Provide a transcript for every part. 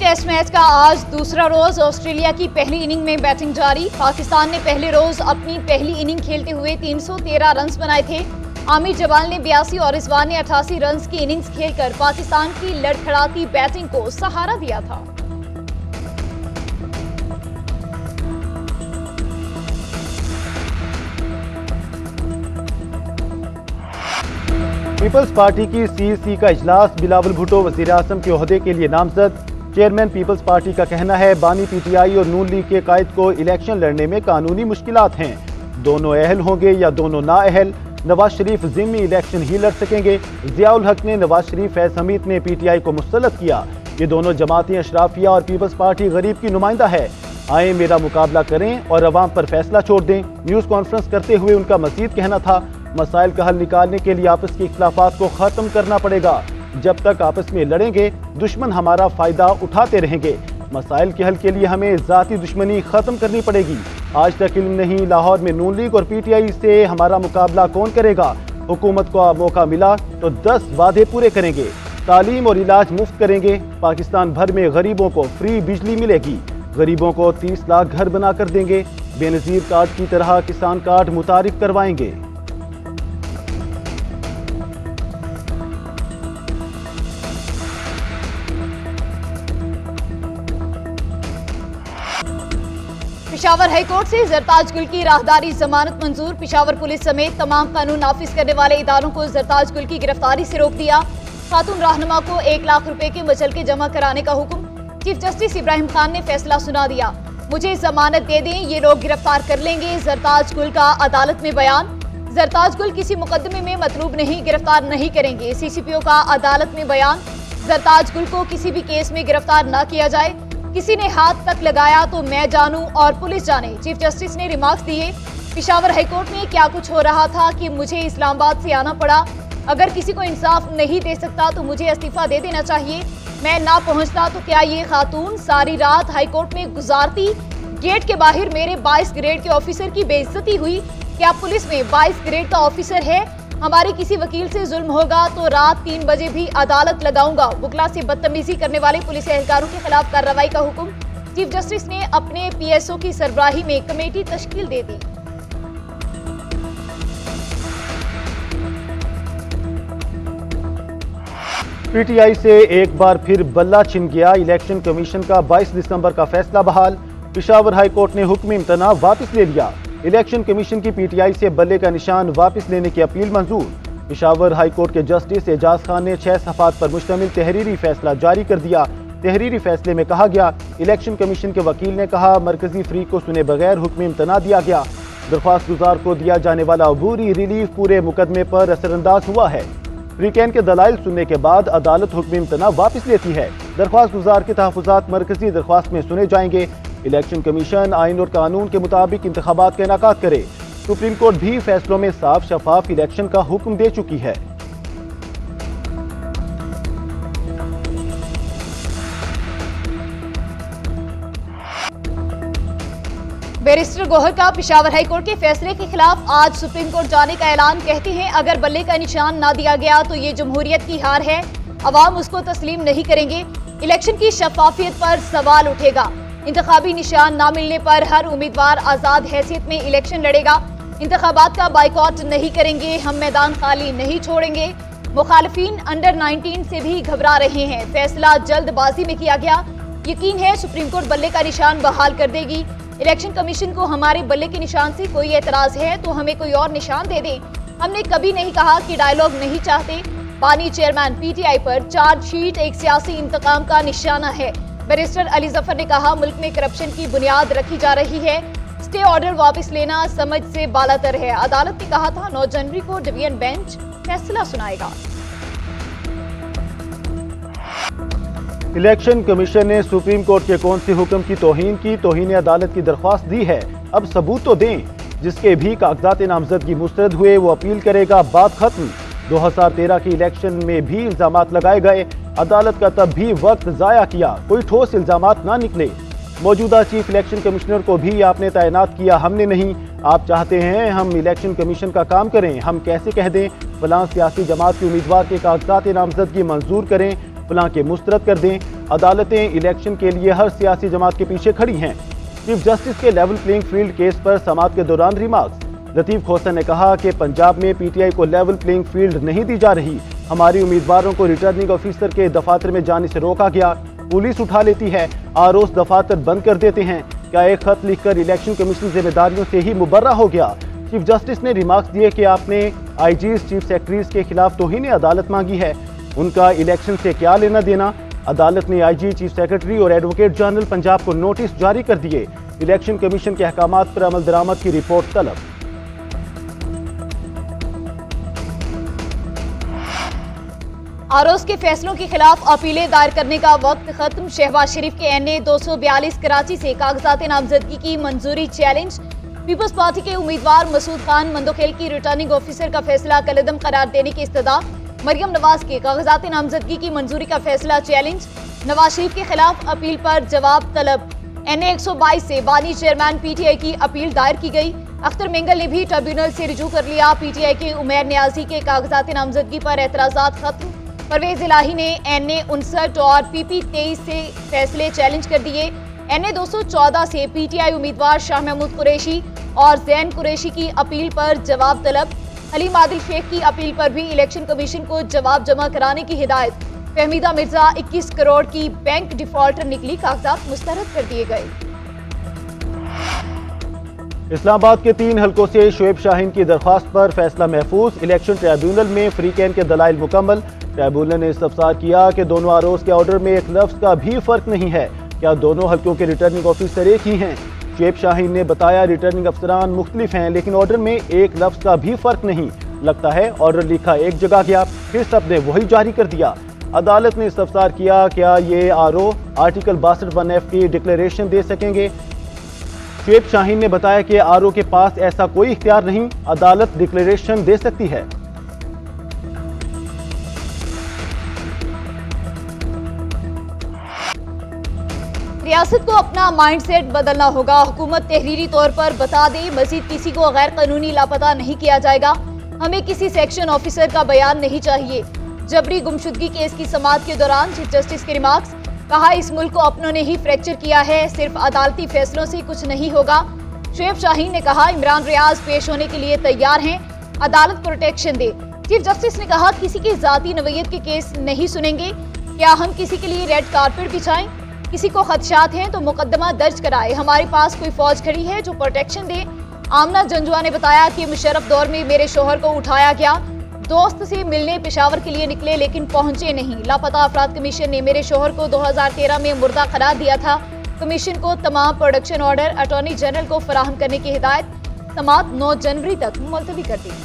Test match का आज दूसरा रोज ऑस्ट्रेलिया की पहली इनिंग में बैटिंग जारी। पाकिस्तान ने पहले रोज अपनी पहली इनिंग खेलते हुए 313 रन बनाए थे। आमिर जवाल ने 82 और रिजवान ने 88 रन की इनिंग्स खेलकर पाकिस्तान की लड़खड़ाती बैटिंग को सहारा दिया था। पीपल्स पार्टी की सीईसी का इजलास, बिलावल भुट्टो वज़ीर-ए-आज़म के ओहदे के लिए नामजद। चेयरमैन पीपल्स पार्टी का कहना है बानी पीटीआई और नून लीग के कायद को इलेक्शन लड़ने में कानूनी मुश्किलात हैं। दोनों अहल होंगे या दोनों नाअहल, नवाज शरीफ ज़िम्मी इलेक्शन ही लड़ सकेंगे। ज़ियाउल हक ने नवाज शरीफ फैज हमीद ने पीटीआई को मुस्तलद किया। ये दोनों जमातें अशराफिया और पीपल्स पार्टी गरीब की नुमाइंदा है। आए मेरा मुकाबला करें और अवाम पर फैसला छोड़ दें। न्यूज़ कॉन्फ्रेंस करते हुए उनका मजीद कहना था मसाइल का हल निकालने के लिए आपस के इख्तिलाफात को खत्म करना पड़ेगा। जब तक आपस में लड़ेंगे दुश्मन हमारा फायदा उठाते रहेंगे। मसाइल के हल के लिए हमें जाती दुश्मनी खत्म करनी पड़ेगी। आज तक इल्म नहीं लाहौर में नून लीग और पीटीआई से हमारा मुकाबला कौन करेगा। हुकूमत को मौका मिला तो 10 वादे पूरे करेंगे। तालीम और इलाज मुफ्त करेंगे। पाकिस्तान भर में गरीबों को फ्री बिजली मिलेगी। गरीबों को 30 लाख घर बना कर देंगे। बेनजीर कार्ड की तरह किसान कार्ड मुतारिफ करवाएंगे। पेशावर हाईकोर्ट से जरताज गुल की राहदारी जमानत मंजूर। पेशावर पुलिस समेत तमाम कानून नाफिज करने वाले इदारों को जरताज गुल की गिरफ्तारी से रोक दिया। खातून रहनुमा को 1 लाख रुपए के मुचलके जमा कराने का हुक्म। चीफ जस्टिस इब्राहिम खान ने फैसला सुना दिया। मुझे जमानत दे दें, ये लोग गिरफ्तार कर लेंगे। जरताज गुल का अदालत में बयान। जरताज गुल किसी मुकदमे में मतलूब नहीं, गिरफ्तार नहीं करेंगे। सीसीपीओ का अदालत में बयान। जरताज गुल को किसी भी केस में गिरफ्तार न किया जाए। किसी ने हाथ तक लगाया तो मैं जानूं और पुलिस जाने, चीफ जस्टिस ने रिमार्क्स दिए। पेशावर हाईकोर्ट में क्या कुछ हो रहा था कि मुझे इस्लामाबाद से आना पड़ा। अगर किसी को इंसाफ नहीं दे सकता तो मुझे इस्तीफा दे देना चाहिए। मैं ना पहुंचता तो क्या ये खातून सारी रात हाईकोर्ट में गुजारती। गेट के बाहर मेरे 22 ग्रेड के ऑफिसर की बेइज्जती हुई। क्या पुलिस में 22 ग्रेड का ऑफिसर है? हमारे किसी वकील से जुल्म होगा तो रात 3 बजे भी अदालत लगाऊंगा। वकला से बदतमीजी करने वाले पुलिस एहलकारों के खिलाफ कार्रवाई का हुक्म। चीफ जस्टिस ने अपने पीएसओ की सरबराही में कमेटी तश्कील दे दी। पीटीआई से एक बार फिर बल्ला छिन गया। इलेक्शन कमीशन का 22 दिसंबर का फैसला बहाल। पेशावर हाईकोर्ट ने हुक्म इम्तना वापस ले लिया। इलेक्शन कमीशन की पीटीआई से बल्ले का निशान वापस लेने की अपील मंजूर। पेशावर हाईकोर्ट के जस्टिस एजाज खान ने 6 सफ़ात पर मुश्तमिल तहरीरी फैसला जारी कर दिया। तहरीरी फैसले में कहा गया, इलेक्शन कमीशन के वकील ने कहा मरकजी फ्री को सुने बगैर हुक्म इम्तना दिया गया। दरख्वास्त गुजार को दिया जाने वाला अबूरी रिलीफ पूरे मुकदमे पर असरअंदाज हुआ है। फ्रीकैन के दलाइल सुनने के बाद अदालत हुक्म इम्तना वापस लेती है। दरख्वास्त गुजार के तहफ़्फ़ुज़ात मरकजी दरख्वास्त में सुने जाएंगे। इलेक्शन कमीशन आइन और कानून के मुताबिक इंतखाबात का इनाकात करे। सुप्रीम कोर्ट भी फैसलों में साफ शफाफ इलेक्शन का हुक्म दे चुकी है। बैरिस्टर गोहर का पेशावर हाईकोर्ट के फैसले के खिलाफ आज सुप्रीम कोर्ट जाने का ऐलान। कहते हैं अगर बल्ले का निशान ना दिया गया तो ये जमहूरियत की हार है। अवाम उसको तस्लीम नहीं करेंगे। इलेक्शन की शफाफियत पर सवाल उठेगा। इंतखाबी निशान ना मिलने पर हर उम्मीदवार आजाद हैसियत में इलेक्शन लड़ेगा। इंतखाबात का बाइकॉट नहीं करेंगे। हम मैदान खाली नहीं छोड़ेंगे। मुखालिफिन अंडर 19 से भी घबरा रहे हैं। फैसला जल्दबाजी में किया गया। यकीन है सुप्रीम कोर्ट बल्ले का निशान बहाल कर देगी। इलेक्शन कमीशन को हमारे बल्ले के निशान से कोई एतराज है तो हमें कोई और निशान दे दें। हमने कभी नहीं कहा कि डायलॉग नहीं चाहते। बानी चेयरमैन पीटीआई पर चार्जशीट एक सियासी इंतकाम का निशाना है। बैरिस्टर अली जफर ने कहा मुल्क में करप्शन की बुनियाद रखी जा रही है। स्टे ऑर्डर वापस लेना समझ से बालातर है। अदालत ने कहा था 9 जनवरी को डिवीजन बेंच फैसला सुनाएगा। इलेक्शन कमीशन ने सुप्रीम कोर्ट के कौन से हुक्म की तौहीन अदालत की दरख्वास्त दी है। अब सबूत तो दें। जिसके भी कागजात नामजदगी मुस्तरद हुए वो अपील करेगा, बात खत्म। 2013 के इलेक्शन में भी इल्जामात लगाए गए। अदालत का तब भी वक्त जाया किया, कोई ठोस इल्जामात ना निकले। मौजूदा चीफ इलेक्शन कमिश्नर को भी आपने तैनात किया, हमने नहीं। आप चाहते हैं हम इलेक्शन कमीशन का काम करें, हम कैसे कह दें फलां सियासी जमात के उम्मीदवार के कागजात नामजदगी मंजूर करें, फलां के मुस्तरद कर दें। अदालतें इलेक्शन के लिए हर सियासी जमात के पीछे खड़ी हैं। चीफ जस्टिस के लेवल प्लेइंग फील्ड केस पर समाअत के दौरान रिमार्क्स। लतीफ खोसर ने कहा कि पंजाब में पीटीआई को लेवल प्लेइंग फील्ड नहीं दी जा रही। हमारी उम्मीदवारों को रिटर्निंग ऑफिसर के दफातर में जाने से रोका गया। पुलिस उठा लेती है, आरओ दफातर बंद कर देते हैं। क्या एक खत लिखकर इलेक्शन कमीशन जिम्मेदारियों से ही मुबर्रा हो गया? चीफ जस्टिस ने रिमार्क्स दिए कि आपने आईजीज, चीफ सेक्रेटरीज के खिलाफ तौहीन अदालत मांगी है, उनका इलेक्शन से क्या लेना देना? अदालत ने आईजी, चीफ सेक्रेटरी और एडवोकेट जनरल पंजाब को नोटिस जारी कर दिए। इलेक्शन कमीशन के अहकामात पर अमल दरामद की रिपोर्ट तलब। आरोज के फैसलों के खिलाफ अपीलें दायर करने का वक्त खत्म। शहबाज शरीफ के एनए 242 कराची से कागजात नामजदगी की मंजूरी चैलेंज। पीपल्स पार्टी के उम्मीदवार मसूद खान मंदोखेल की रिटर्निंग ऑफिसर का फैसला कलअदम करार देने की इस्तदा। मरियम नवाज के कागजात नामजदगी की मंजूरी का फैसला चैलेंज। नवाज शरीफ के खिलाफ अपील पर जवाब तलब। एनए 122 से बानी चेयरमैन पीटीआई की अपील दायर की गई। अख्तर मेंगल ने भी ट्रिब्यूनल से रुजू कर लिया। पीटीआई के उमैर न्याजी के कागजात नामजदगी पर एतराजात खत्म। परवेज इलाही ने एनए 59 और पीपी 23 से फैसले चैलेंज कर दिए। एनए 214 से पीटीआई उम्मीदवार शाह महमूद कुरैशी और जैन कुरैशी की अपील पर जवाब तलब। हलीम आदिल शेख की अपील पर भी इलेक्शन कमीशन को जवाब जमा कराने की हिदायत। फहमीदा मिर्जा 21 करोड़ की बैंक डिफॉल्टर निकली, कागजात मुस्तरद कर दिए गए। इस्लामाबाद के 3 हलकों से शोएब शाहीन की दरख्वास्त पर फैसला महफूज। इलेक्शन ट्रिब्यूनल में फ्री कैन के दलाइल मुकम्मल। ट्रिब्यूनल ने इस्तफसार किया कि दोनों आरोज के ऑर्डर में एक लफ्ज का भी फर्क नहीं है। क्या दोनों हलकों के रिटर्निंग ऑफिसर एक ही हैं? शोएब शाहीन ने बताया रिटर्निंग अफसरान मुख्तलिफ हैं, लेकिन ऑर्डर में एक लफ्ज का भी फर्क नहीं। लगता है ऑर्डर लिखा एक जगह गया, फिर सब ने वही जारी कर दिया। अदालत ने इस्तफसार किया, क्या ये आरओ आर्टिकल 62(1)F की डिक्लेरेशन दे सकेंगे? शोएब शाहीन ने बताया कि आरओ के पास ऐसा कोई इख्तियार नहीं, अदालत डिक्लेरेशन दे सकती है। रियासत को अपना माइंडसेट बदलना होगा। हुकूमत तहरीरी तौर पर बता दे मजीद किसी को गैर कानूनी लापता नहीं किया जाएगा। हमें किसी सेक्शन ऑफिसर का बयान नहीं चाहिए। जबरी गुमशुदगी केस की समाअत के दौरान चीफ जस्टिस के रिमार्क्स। कहा इस मुल्क को अपनों ने ही फ्रैक्चर किया है, सिर्फ अदालती फैसलों से कुछ नहीं होगा। शोएब शाहीन ने कहा इमरान रियाज पेश होने के लिए तैयार हैं, अदालत प्रोटेक्शन दे। चीफ जस्टिस ने कहा किसी की जाती नवैयत के केस नहीं सुनेंगे। क्या हम किसी के लिए रेड कारपेट बिछाएं? किसी को खदशात हैं तो मुकदमा दर्ज कराए। हमारे पास कोई फौज खड़ी है जो प्रोटेक्शन दे। आमना जंजुआ ने बताया कि मुशर्रफ दौर में मेरे शोहर को उठाया गया, दोस्त से मिलने पेशावर के लिए निकले लेकिन पहुंचे नहीं। लापता अफराद कमीशन ने मेरे शोहर को 2013 में मुर्दा करार दिया था। कमीशन को तमाम प्रोडक्शन ऑर्डर अटॉर्नी जनरल को फराहम करने की हिदायत। समाअत 9 जनवरी तक मुलतवी कर दी।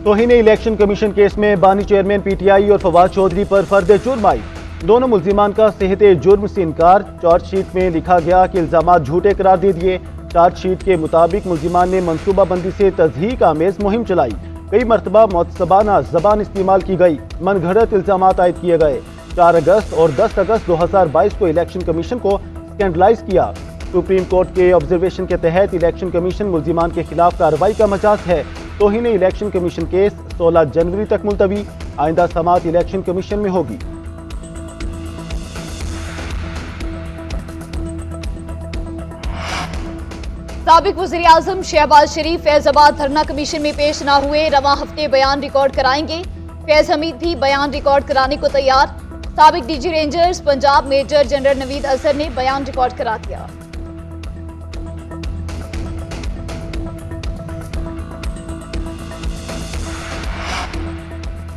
तौहीन इलेक्शन कमीशन केस में बानी चेयरमैन पीटीआई और फवाद चौधरी पर फर्द जुर्म आई। दोनों मुल्जिमान का सेहत जुर्म से इनकार। चार्जशीट में लिखा गया कि इल्जामात झूठे करार दे दिए। चार्जशीट के मुताबिक मुल्जिमान ने मनसूबाबंदी से तज़हीक आमेज मुहिम चलाई। कई मरतबा मुतसबाना जबान इस्तेमाल की गई। मन घड़त इल्जामात आयद किए गए। 4 अगस्त और 10 अगस्त 2022 को इलेक्शन कमीशन को स्कैंडलाइज किया। सुप्रीम कोर्ट के ऑब्जर्वेशन के तहत इलेक्शन कमीशन मुल्जिमान के खिलाफ कार्रवाई का मजाज है। तौहीन इलेक्शन कमीशन केस 16 जनवरी तक मुलतवी। आइंदा समाअत इलेक्शन कमीशन में होगी। साबिक वज़ीर आज़म शहबाज शरीफ फैजाबाद धरना कमीशन में पेश न हुए। रवां हफ्ते बयान रिकॉर्ड कराएंगे। फैज हमीद भी बयान रिकॉर्ड कराने को तैयार। साबिक DG rangers Punjab major general Naveed Azhar ने बयान रिकॉर्ड करा दिया।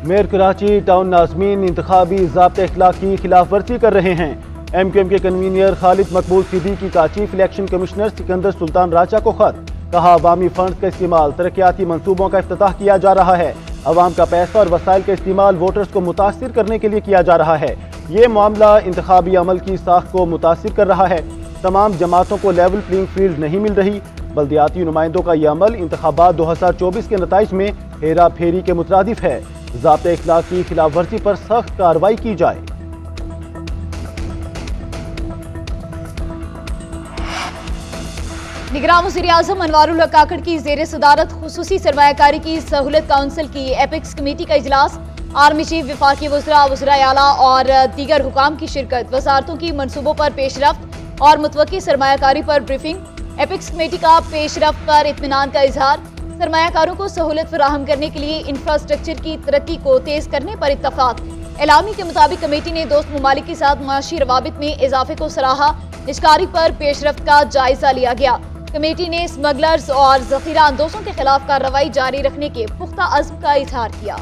मेयर कराची टाउन नाज़मीन इंतखाबी ज़ाब्ते अखलाक की खिलाफ वर्जी कर रहे हैं। MQM के कन्वीनर खालिद मकबूल सिद्दीकी का chief election commissioner Sikandar Sultan Raja को खत। कहा अवामी फंड का इस्तेमाल तरक्याती मंसूबों का इफ्तिताह किया जा रहा है। अवाम का पैसा और वसाइल का इस्तेमाल वोटर्स को मुतासिर करने के लिए किया जा रहा है। ये मामला इंतखाबी अमल की साख को मुतासिर कर रहा है। तमाम जमातों को लेवल प्लेइंग फील्ड नहीं मिल रही। बल्दियाती नुमाइंदों का यह अमल इंतखाबात 2024 के नताइज में हेरा फेरी के मुतरादिफ है। ज़ाब्ते अखलाक की खिलाफ वर्जी पर सख्त कार्रवाई की जाए। निगरान वज़ीर आज़म अनवारुल हक काकड़ की ज़ेर सदारत खुसूसी सरमायाकारी की सहूलत काउंसिल की एपिक्स कमेटी का इजलास। आर्मी चीफ, वफाकी वज़रा, वज़राए आला और दीगर हुकाम की शिरकत, वजारतों की मनसूबों पर पेशरफ्त और मुतवक्की सरमायाकारी पर ब्रीफिंग, एपिक्स कमेटी का पेशरफ्त पर इत्मीनान का इजहार, सरमायाकारों को सहूलत फराहम करने के लिए इंफ्रास्ट्रक्चर की तरक्की को तेज करने पर इत्तफाक। एलामी के मुताबिक कमेटी ने दोस्त ममालिक के साथ माशी रवाबित में इजाफे को सराहा। निजकारी पर पेशरफ्त का जायजा लिया गया। कमेटी ने स्मगलर्स और जखीरा अंदोजों के खिलाफ कार्रवाई जारी रखने के पुख्ता अज़्म का इजहार किया।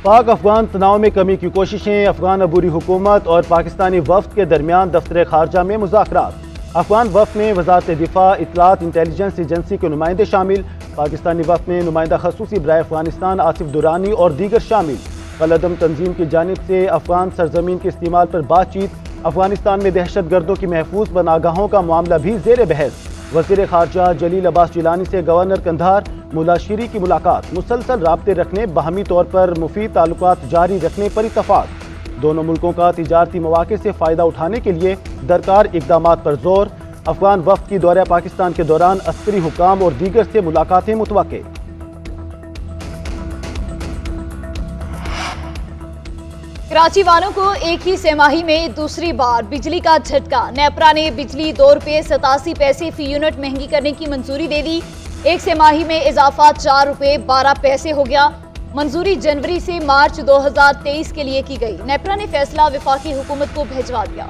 पाक अफगान तनाव में कमी की कोशिशें, अफगान अबूरी हुकूमत और पाकिस्तानी वफ्द के दरमियान दफ्तर खारजा में मुज़ाकरात। अफगान वफ्द में वज़ारत दिफा, इत्तलात इंटेलिजेंस एजेंसी के नुमाइंदे शामिल। पाकिस्तानी वफ्द में नुमाइंदा खसूसी बराए अफगानिस्तान आसिफ दुरानी और दीगर शामिल। कलअदम तंजीम की जानिब से अफगान सरजमीन के इस्तेमाल पर बातचीत। अफगानिस्तान में दहशत गर्दों की महफूज पनागाहों का मामला भी जेर बहस। वज़ीर खारजा जलील अब्बास जिलानी से गवर्नर कंधार मुल्ला शीरी की मुलाकात। मुसलसल राब्ते रखने, बाहमी तौर पर मुफीद ताल्लुकात जारी रखने पर इत्तफाक। दोनों मुल्कों का तिजारती मौके से फ़ायदा उठाने के लिए दरकार इक़दामात पर जोर। अफगान वफ्द की दौरा पाकिस्तान के दौरान अस्करी हुकाम और दीगर से मुलाकातें मुतवक्के। कराची वालों को एक ही सेमाही में दूसरी बार बिजली का झटका। नेपरा ने बिजली 2 रुपये 87 पैसे फी यूनिट महंगी करने की मंजूरी दे दी। एक सेमाही में इजाफा 4 रुपये 12 पैसे हो गया। मंजूरी जनवरी से मार्च 2023 के लिए की गई। नेपरा ने फैसला वफाकी हुकूमत को भिजवा दिया।